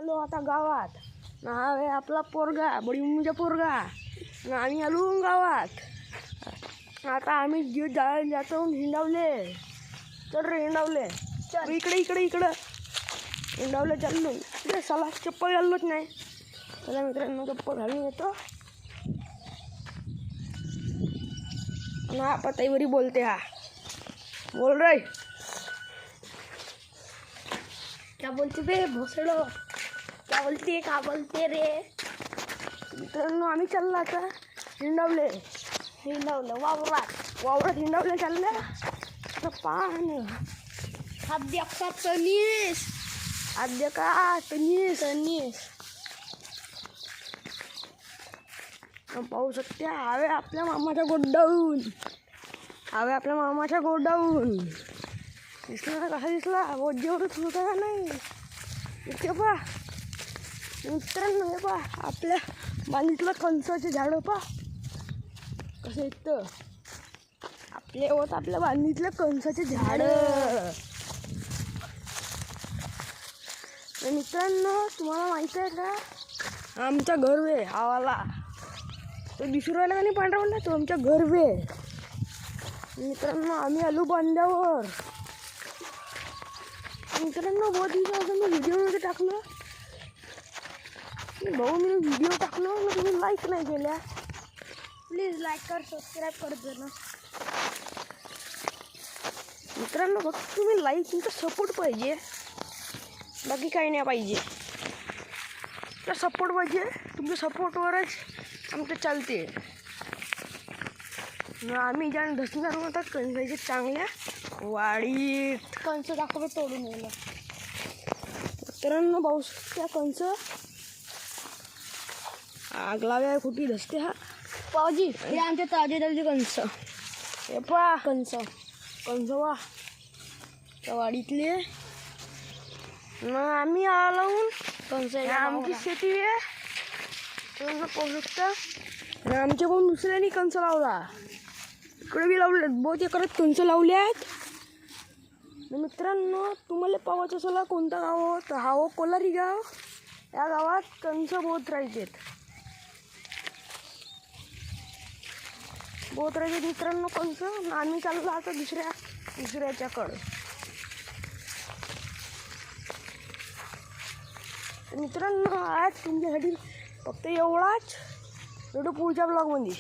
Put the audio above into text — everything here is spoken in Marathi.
आलो आता गावात ना. हा आहे आपला पोरगा, बडी मम्मीचा पोरगा ना. आम्ही आलो गावात. आता आम्ही जातो हिंडावले. चल रे हिंडावले, इकडे इकडे इकडं हिंडावले चाललो. इकडे साला चप्पल घाललोच नाही. चला मित्रांनो चप्पल घालून येतो. ना पताईवरी बोलते. हा बोल रे. क्या बोलते बे भोसडो, क्या बोलते का बोलते रे. मित्रांनो आम्ही चाललो आता हिंडावले वावरात हिंडावले चाललं. पाहणे आद्य का तनीस पाहू शकते. हवे आपल्या मामाच्या गोडाऊन दिसला ना. कसा दिसला जेवढंच होता का नाही. इथे पा मित्रांनो, हे पा आपल्या बांधीतलं कणसाचे झाडं पा कसं येतं. आपल्या बांधीतलं कणसाचे झाडं. मित्रांनो तुम्हाला माहिती आहे का, आमच्या घरवे आवाला तो दिसून राहिला का नाही पांढरा पांढरा, तो आमच्या घरवे. मित्रांनो आम्ही आलो बांध्यावर. मित्रांनो बहुत दिवसापासून मी व्हिडिओ टाकलो. मी व्हिडिओ टाकलो ना, तुम्ही लाईक नाही केल्या. प्लीज लाईक कर, सबस्क्राईब कर जरा. मित्रांनो फक्त तुम्ही लाईक, तुमचा सपोर्ट पाहिजे, बाकी काही नाही पाहिजे. तर सपोर्ट पाहिजे. तुमच्या सपोर्टवरच आमचं चालते. आम्ही ज्या धसणार होतात कणसाचे चांगल्या वाडीत. कणस दाखवतो तोडून येईल. मित्रांनो पाऊस त्या कणस आग लाव्या कुठे धसते. हा पावजी हे आमच्या ताजे कणस. हे पा कणस वा त्या वाडीतले ना. आम्ही लावून कणस आमची शेती आहे. पाहू शकता आमच्या कोण दुसऱ्याने कणस लावला. इकडे बी लावले, बहुत एकरात कणस लावल्यात. मित्रांनो तुम्हाला पावायचं असला कोणता गाव, तर हा कोलारी गाव. या गावात कणस बहुत राहतात. मित्रांनो कणस. आम्ही चाललो आता दुसऱ्याच्याकडं. मित्रांनो आज तुमच्यासाठी फक्त एवढाच. पुढच्या ब्लॉगमध्ये.